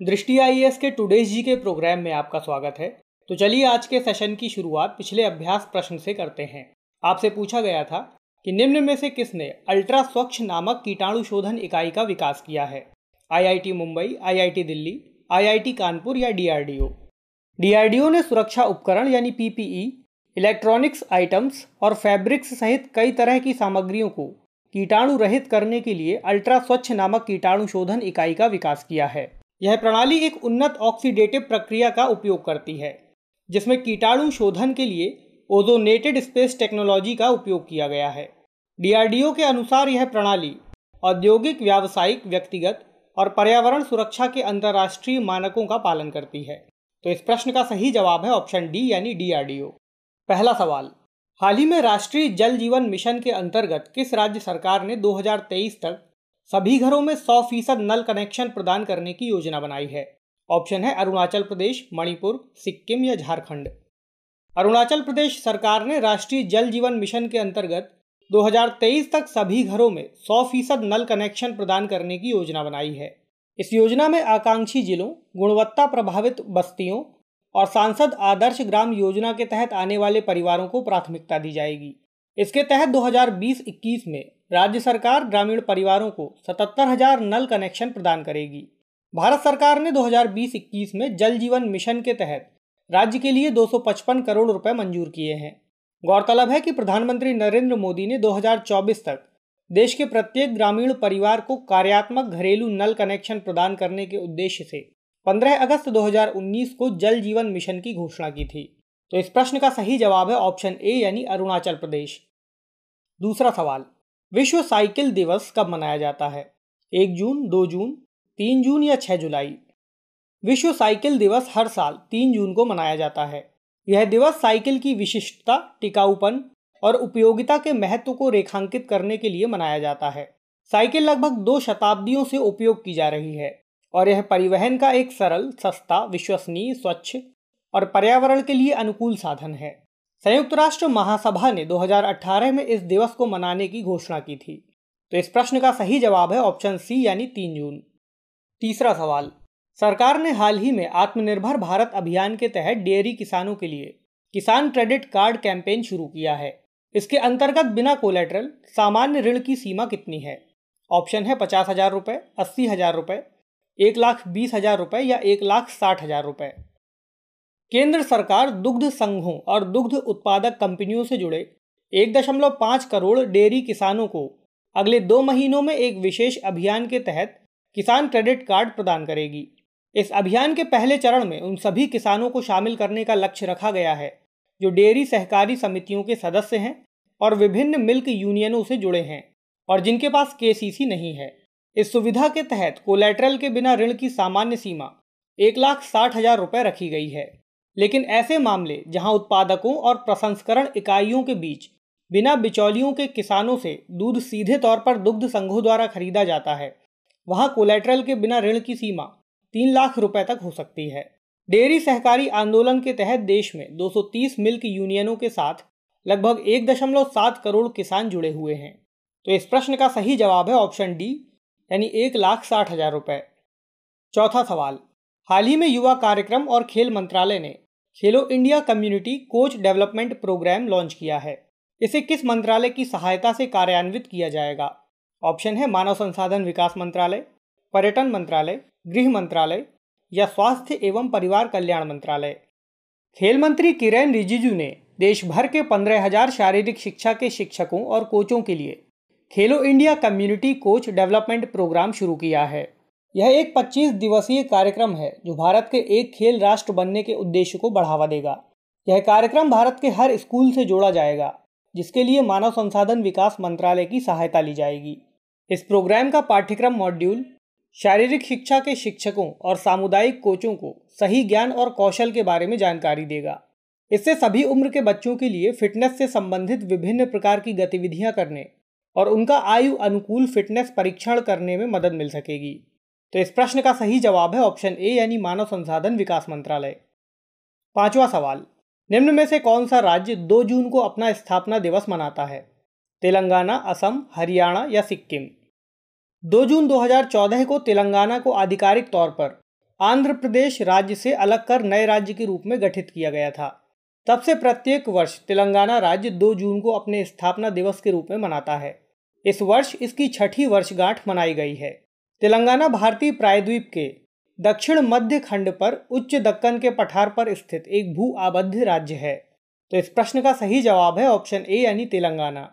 दृष्टि आईएएस के टुडेज जी के प्रोग्राम में आपका स्वागत है। तो चलिए आज के सेशन की शुरुआत पिछले अभ्यास प्रश्न से करते हैं। आपसे पूछा गया था कि निम्न में से किसने अल्ट्रा स्वच्छ नामक कीटाणु शोधन इकाई का विकास किया है? IIT Mumbai, IIT Delhi, IIT Kanpur या डीआरडीओ? डीआरडीओ ने सुरक्षा उपकरण यानी पीपीई, इलेक्ट्रॉनिक्स आइटम्स और फैब्रिक्स सहित कई तरह की सामग्रियों को कीटाणु रहित करने के लिए अल्ट्रा स्वच्छ नामक कीटाणु शोधन इकाई का विकास किया है। यह प्रणाली एक उन्नत ऑक्सीडेटिव प्रक्रिया का उपयोग करती है, जिसमें कीटाणु शोधन के लिए ओजोनेटेड स्पेस टेक्नोलॉजी का उपयोग किया गया है। डीआरडीओ के अनुसार यह प्रणाली औद्योगिक, व्यावसायिक, व्यक्तिगत और पर्यावरण सुरक्षा के अंतर्राष्ट्रीय मानकों का पालन करती है। तो इस प्रश्न का सही जवाब है ऑप्शन डी यानी डीआरडीओ। पहला सवाल, हाल ही में राष्ट्रीय जल जीवन मिशन के अंतर्गत किस राज्य सरकार ने 2023 तक सभी घरों में 100% नल कनेक्शन प्रदान करने की योजना बनाई है? ऑप्शन है अरुणाचल प्रदेश, मणिपुर, सिक्किम या झारखंड। अरुणाचल प्रदेश सरकार ने राष्ट्रीय जल जीवन मिशन के अंतर्गत 2023 तक सभी घरों में 100% नल कनेक्शन प्रदान करने की योजना बनाई है। इस योजना में आकांक्षी जिलों, गुणवत्ता प्रभावित बस्तियों और सांसद आदर्श ग्राम योजना के तहत आने वाले परिवारों को प्राथमिकता दी जाएगी। इसके तहत 2020-21 में राज्य सरकार ग्रामीण परिवारों को 77,000 नल कनेक्शन प्रदान करेगी। भारत सरकार ने 2020-21 में जल जीवन मिशन के तहत राज्य के लिए 255 करोड़ रुपए मंजूर किए हैं। गौरतलब है कि प्रधानमंत्री नरेंद्र मोदी ने 2024 तक देश के प्रत्येक ग्रामीण परिवार को कार्यात्मक घरेलू नल कनेक्शन प्रदान करने के उद्देश्य से 15 अगस्त 2019 को जल जीवन मिशन की घोषणा की थी। तो इस प्रश्न का सही जवाब है ऑप्शन ए यानी अरुणाचल प्रदेश। दूसरा सवाल, विश्व साइकिल दिवस कब मनाया जाता है? 1 जून, 2 जून, 3 जून या 6 जुलाई? विश्व साइकिल दिवस हर साल 3 जून को मनाया जाता है। यह दिवस साइकिल की विशिष्टता, टिकाऊपन और उपयोगिता के महत्व को रेखांकित करने के लिए मनाया जाता है। साइकिल लगभग 2 शताब्दियों से उपयोग की जा रही है और यह परिवहन का एक सरल, सस्ता, विश्वसनीय, स्वच्छ और पर्यावरण के लिए अनुकूल साधन है। संयुक्त राष्ट्र महासभा ने 2018 में इस दिवस को मनाने की घोषणा की थी। तो इस प्रश्न का सही जवाब है ऑप्शन सी यानी 3 जून। तीसरा सवाल, सरकार ने हाल ही में आत्मनिर्भर भारत अभियान के तहत डेयरी किसानों के लिए किसान क्रेडिट कार्ड कैंपेन शुरू किया है। इसके अंतर्गत बिना कोलेटरल सामान्य ऋण की सीमा कितनी है? ऑप्शन है 50,000 रुपये, 80,000 रुपये, 1,20,000 रुपये या 1,60,000 रुपये। केंद्र सरकार दुग्ध संघों और दुग्ध उत्पादक कंपनियों से जुड़े 1.5 करोड़ डेयरी किसानों को अगले 2 महीनों में एक विशेष अभियान के तहत किसान क्रेडिट कार्ड प्रदान करेगी। इस अभियान के पहले चरण में उन सभी किसानों को शामिल करने का लक्ष्य रखा गया है जो डेयरी सहकारी समितियों के सदस्य हैं और विभिन्न मिल्क यूनियनों से जुड़े हैं और जिनके पास केसीसी नहीं है। इस सुविधा के तहत कोलेटरल के बिना ऋण की सामान्य सीमा 1,60,000 रुपये रखी गई है। लेकिन ऐसे मामले जहां उत्पादकों और प्रसंस्करण इकाइयों के बीच बिना बिचौलियों के किसानों से दूध सीधे तौर पर दुग्ध संघों द्वारा खरीदा जाता है, वहां कोलेटरल के बिना ऋण की सीमा 3 लाख रुपए तक हो सकती है। डेयरी सहकारी आंदोलन के तहत देश में 230 मिल्क यूनियनों के साथ लगभग 1.7 करोड़ किसान जुड़े हुए हैं। तो इस प्रश्न का सही जवाब है ऑप्शन डी यानी 1,60,000 रुपये। चौथा सवाल, हाल ही में युवा कार्यक्रम और खेल मंत्रालय ने खेलो India community coach development programme launch किया है। इसे किस मंत्रालय की सहायता से कार्यान्वित किया जाएगा? ऑप्शन है मानव संसाधन विकास मंत्रालय, पर्यटन मंत्रालय, गृह मंत्रालय या स्वास्थ्य एवं परिवार कल्याण मंत्रालय। खेल मंत्री किरेन रिजिजू ने देश भर के 15,000 शारीरिक शिक्षा के शिक्षकों और कोचों के लिए खेलो India community coach development programme शुरू किया है। यह एक 25 दिवसीय कार्यक्रम है जो भारत के एक खेल राष्ट्र बनने के उद्देश्य को बढ़ावा देगा। यह कार्यक्रम भारत के हर स्कूल से जोड़ा जाएगा, जिसके लिए मानव संसाधन विकास मंत्रालय की सहायता ली जाएगी। इस प्रोग्राम का पाठ्यक्रम मॉड्यूल शारीरिक शिक्षा के शिक्षकों और सामुदायिक कोचों को सही ज्ञान और कौशल के बारे में जानकारी देगा। इससे सभी उम्र के बच्चों के लिए फिटनेस से संबंधित विभिन्न प्रकार की गतिविधियां करने और उनका आयु अनुकूल फिटनेस परीक्षण करने में मदद मिल सकेगी। तो इस प्रश्न का सही जवाब है ऑप्शन ए यानी मानव संसाधन विकास मंत्रालय। पांचवा सवाल, निम्न में से कौन सा राज्य 2 जून को अपना स्थापना दिवस मनाता है? तेलंगाना, असम, हरियाणा या सिक्किम? 2 जून 2014 को तेलंगाना को आधिकारिक तौर पर आंध्र प्रदेश राज्य से अलग कर नए राज्य के रूप में गठित किया गया था। तब से प्रत्येक वर्ष तेलंगाना राज्य 2 जून को अपने स्थापना दिवस के रूप में मनाता है। इस वर्ष इसकी 6ठी वर्षगांठ मनाई गई है। तेलंगाना भारतीय प्रायद्वीप के दक्षिण मध्य खंड पर उच्च दक्कन के पठार पर स्थित एक भू आबद्ध राज्य है। तो इस प्रश्न का सही जवाब है ऑप्शन ए यानी तेलंगाना।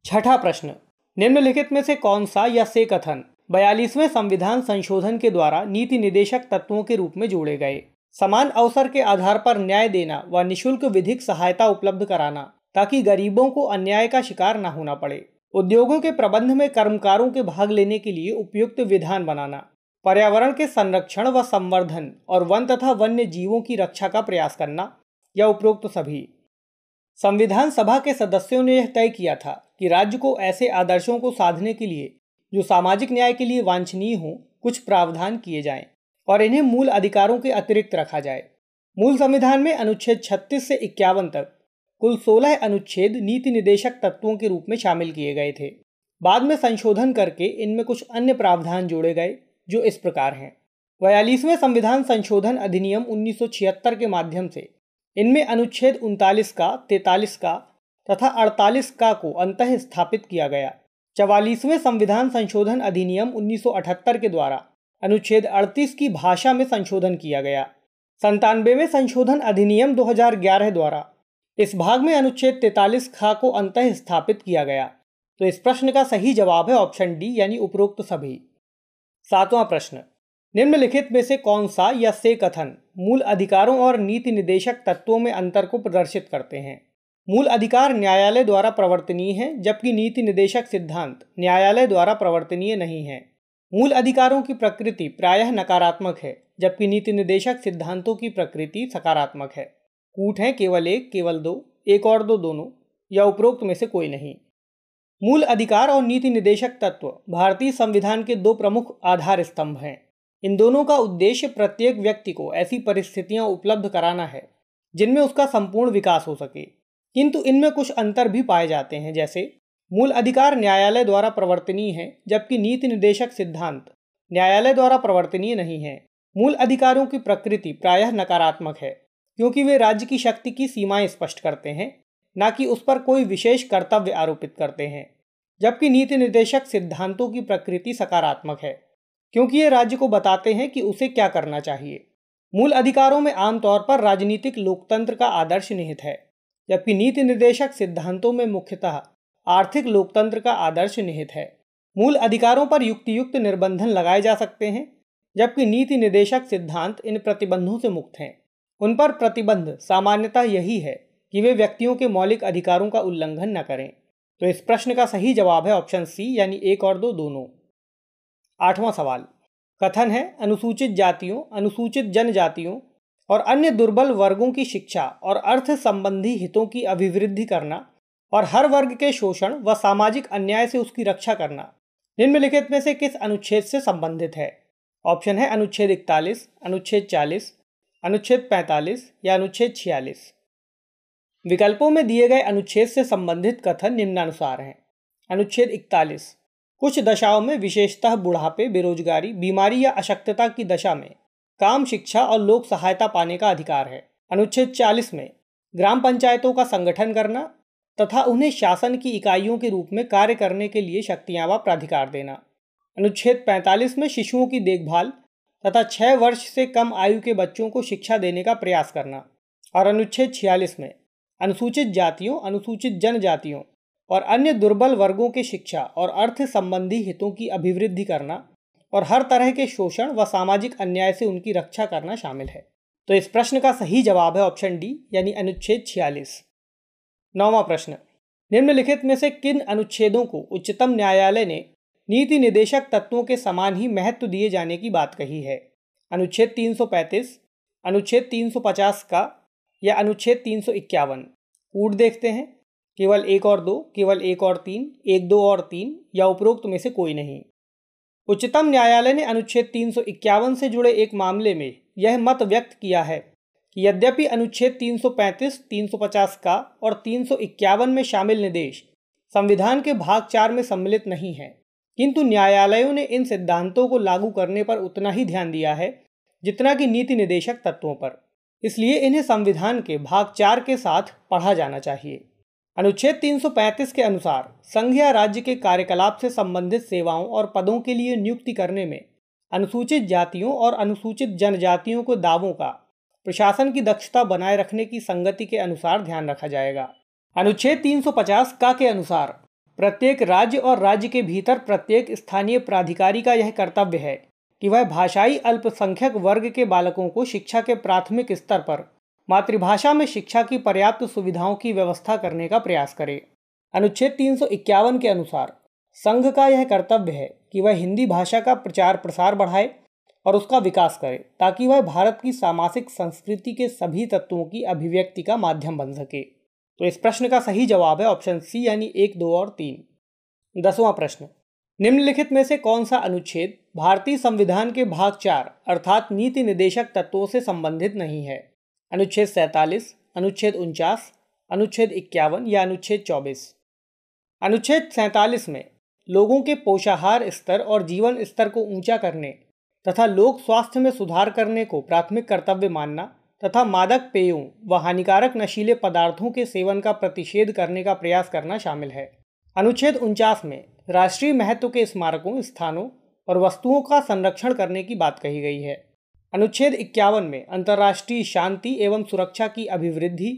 छठा प्रश्न, निम्नलिखित में से कौन सा या से कथन 42वें संविधान संशोधन के द्वारा नीति निदेशक तत्वों के रूप में जोड़े गए? समान अवसर के आधार पर न्याय देना व निःशुल्क विधिक सहायता उपलब्ध कराना ताकि गरीबों को अन्याय का शिकार न होना पड़े, उद्योगों के प्रबंध में कर्मकारों के भाग लेने के लिए उपयुक्त विधान बनाना, पर्यावरण के संरक्षण व संवर्धन और वन तथा वन्य जीवों की रक्षा का प्रयास करना, या उपरोक्त सभी। संविधान सभा के सदस्यों ने यह तय किया था कि राज्य को ऐसे आदर्शों को साधने के लिए जो सामाजिक न्याय के लिए वांछनीय हों, कुछ प्रावधान किए जाएं और इन्हें मूल अधिकारों के अतिरिक्त रखा जाए। मूल संविधान में अनुच्छेद 36 से 51 तक कुल 16 अनुच्छेद नीति निदेशक तत्वों के रूप में शामिल किए गए थे। बाद में संशोधन करके इनमें कुछ अन्य प्रावधान जोड़े गए जो इस प्रकार हैं। 42वें संविधान संशोधन अधिनियम 1976 के माध्यम से इनमें अनुच्छेद 39 का, 43 का तथा 48 का को अंतः स्थापित किया गया। 44वें संविधान संशोधन अधिनियम 1978 के द्वारा अनुच्छेद 38 की भाषा में संशोधन किया गया। 97वें संशोधन अधिनियम 2011 द्वारा इस भाग में अनुच्छेद 43 खा को अंतः स्थापित किया गया। तो इस प्रश्न का सही जवाब है ऑप्शन डी यानी उपरोक्त सभी। सातवां प्रश्न, निम्नलिखित में से कौन सा या से कथन मूल अधिकारों और नीति निदेशक तत्वों में अंतर को प्रदर्शित करते हैं? मूल अधिकार न्यायालय द्वारा प्रवर्तनीय है, जबकि नीति निदेशक सिद्धांत न्यायालय द्वारा प्रवर्तनीय नहीं है। मूल अधिकारों की प्रकृति प्रायः नकारात्मक है, जबकि नीति निदेशक सिद्धांतों की प्रकृति सकारात्मक है। कूट है केवल एक, केवल दो, एक और दो, दोनों, या उपरोक्त में से कोई नहीं। मूल अधिकार और नीति निदेशक तत्व भारतीय संविधान के 2 प्रमुख आधार स्तंभ हैं। इन दोनों का उद्देश्य प्रत्येक व्यक्ति को ऐसी परिस्थितियां उपलब्ध कराना है जिनमें उसका संपूर्ण विकास हो सके, किंतु इनमें कुछ अंतर भी पाए जाते हैं। जैसे मूल अधिकार न्यायालय द्वारा प्रवर्तनीय है, जबकि नीति निदेशक सिद्धांत न्यायालय द्वारा प्रवर्तनीय नहीं है। मूल अधिकारों की प्रकृति प्रायः नकारात्मक है, क्योंकि वे राज्य की शक्ति की सीमाएं स्पष्ट करते हैं, न कि उस पर कोई विशेष कर्तव्य आरोपित करते हैं। जबकि नीति निर्देशक सिद्धांतों की प्रकृति सकारात्मक है, क्योंकि ये राज्य को बताते हैं कि उसे क्या करना चाहिए। मूल अधिकारों में आमतौर पर राजनीतिक लोकतंत्र का आदर्श निहित है, जबकि नीति निर्देशक सिद्धांतों में मुख्यतः आर्थिक लोकतंत्र का आदर्श निहित है। मूल अधिकारों पर युक्तियुक्त निर्बंधन लगाए जा सकते हैं, जबकि नीति निर्देशक सिद्धांत इन प्रतिबंधों से मुक्त हैं। उन पर प्रतिबंध सामान्यतः यही है कि वे व्यक्तियों के मौलिक अधिकारों का उल्लंघन न करें। तो इस प्रश्न का सही जवाब है ऑप्शन सी यानी 1 और 2 दोनों। 8वां सवाल, कथन है अनुसूचित जातियों, अनुसूचित जनजातियों और अन्य दुर्बल वर्गों की शिक्षा और अर्थ संबंधी हितों की अभिवृद्धि करना और हर वर्ग के शोषण व सामाजिक अन्याय से उसकी रक्षा करना निम्नलिखित में से किस अनुच्छेद से संबंधित है? ऑप्शन है अनुच्छेद 41, अनुच्छेद 40, अनुच्छेद 45 या अनुच्छेद 46। विकल्पों में दिए गए अनुच्छेद से संबंधित कथन निम्नानुसार हैं। अनुच्छेद 41, कुछ दशाओं में विशेषतः बुढ़ापे, बेरोजगारी, बीमारी या अशक्तता की दशा में काम, शिक्षा और लोक सहायता पाने का अधिकार है। अनुच्छेद 40 में ग्राम पंचायतों का संगठन करना तथा उन्हें शासन की इकाइयों के रूप में कार्य करने के लिए शक्तियां व प्राधिकार देना। अनुच्छेद 45 में शिशुओं की देखभाल तथा 6 वर्ष से कम आयु के बच्चों को शिक्षा देने का प्रयास करना। और अनुच्छेद 46 में अनुसूचित जातियों, अनुसूचित जनजातियों और अन्य दुर्बल वर्गों के शिक्षा और अर्थ संबंधी हितों की अभिवृद्धि करना और हर तरह के शोषण व सामाजिक अन्याय से उनकी रक्षा करना शामिल है। तो इस प्रश्न का सही जवाब है ऑप्शन डी यानी अनुच्छेद 46। 9वां प्रश्न, निम्नलिखित में से किन अनुच्छेदों को उच्चतम न्यायालय ने नीति निदेशक तत्वों के समान ही महत्व दिए जाने की बात कही है? अनुच्छेद 335, अनुच्छेद 350 का या अनुच्छेद 351? कूट देखते हैं, केवल 1 और 2, केवल 1 और 3, 1, 2 और 3 या उपरोक्त में से कोई नहीं। उच्चतम न्यायालय ने अनुच्छेद 351 से जुड़े एक मामले में यह मत व्यक्त किया है कि यद्यपि अनुच्छेद 335, 350 का और 351 में शामिल निर्देश संविधान के भाग 4 में सम्मिलित नहीं है, किंतु न्यायालयों ने इन सिद्धांतों को लागू करने पर उतना ही ध्यान दिया है जितना कि नीति निदेशक तत्वों पर। इसलिए इन्हें संविधान के भाग 4 के साथ पढ़ा जाना चाहिए। अनुच्छेद 335 के अनुसार संघ या राज्य के कार्यकलाप से संबंधित सेवाओं और पदों के लिए नियुक्ति करने में अनुसूचित जातियों और अनुसूचित जनजातियों के दावों का प्रशासन की दक्षता बनाए रखने की संगति के अनुसार ध्यान रखा जाएगा। अनुच्छेद 350 का के अनुसार प्रत्येक राज्य और राज्य के भीतर प्रत्येक स्थानीय प्राधिकारी का यह कर्तव्य है कि वह भाषाई अल्पसंख्यक वर्ग के बालकों को शिक्षा के प्राथमिक स्तर पर मातृभाषा में शिक्षा की पर्याप्त सुविधाओं की व्यवस्था करने का प्रयास करे। अनुच्छेद 351 के अनुसार संघ का यह कर्तव्य है कि वह हिंदी भाषा का प्रचार प्रसार बढ़ाए और उसका विकास करे ताकि वह भारत की सामाजिक संस्कृति के सभी तत्वों की अभिव्यक्ति का माध्यम बन सके। तो इस प्रश्न का सही जवाब है ऑप्शन सी यानी 1, 2 और 3। 10वां प्रश्न, निम्नलिखित में से कौन सा अनुच्छेद भारतीय संविधान के भाग 4 अर्थात नीति निदेशक तत्वों से संबंधित नहीं है? अनुच्छेद 47, अनुच्छेद 49, अनुच्छेद 51 या अनुच्छेद 24? अनुच्छेद 47 में लोगों के पोषाहार स्तर और जीवन स्तर को ऊंचा करने तथा लोक स्वास्थ्य में सुधार करने को प्राथमिक कर्तव्य मानना तथा मादक पेयों व हानिकारक नशीले पदार्थों के सेवन का प्रतिषेध करने का प्रयास करना शामिल है। अनुच्छेद 49 में राष्ट्रीय महत्व के स्मारकों, स्थानों और वस्तुओं का संरक्षण करने की बात कही गई है। अनुच्छेद 51 में अंतर्राष्ट्रीय शांति एवं सुरक्षा की अभिवृद्धि,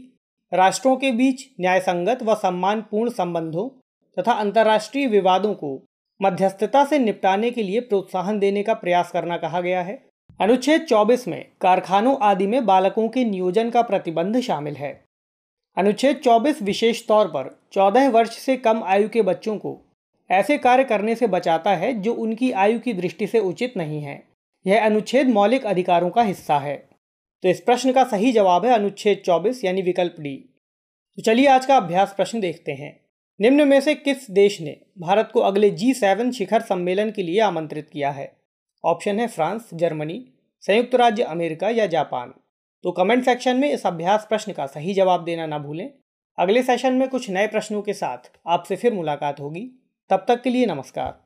राष्ट्रों के बीच न्यायसंगत व सम्मानपूर्ण संबंधों तथा अंतर्राष्ट्रीय विवादों को मध्यस्थता से निपटाने के लिए प्रोत्साहन देने का प्रयास करना कहा गया है। अनुच्छेद 24 में कारखानों आदि में बालकों के नियोजन का प्रतिबंध शामिल है। अनुच्छेद 24 विशेष तौर पर 14 वर्ष से कम आयु के बच्चों को ऐसे कार्य करने से बचाता है जो उनकी आयु की दृष्टि से उचित नहीं है। यह अनुच्छेद मौलिक अधिकारों का हिस्सा है। तो इस प्रश्न का सही जवाब है अनुच्छेद 24 यानी विकल्प डी। तो चलिए आज का अभ्यास प्रश्न देखते हैं। निम्न में से किस देश ने भारत को अगले G7 शिखर सम्मेलन के लिए आमंत्रित किया है? ऑप्शन है फ्रांस, जर्मनी, संयुक्त राज्य अमेरिका या जापान। तो कमेंट सेक्शन में इस अभ्यास प्रश्न का सही जवाब देना ना भूलें। अगले सेशन में कुछ नए प्रश्नों के साथ आपसे फिर मुलाकात होगी। तब तक के लिए नमस्कार।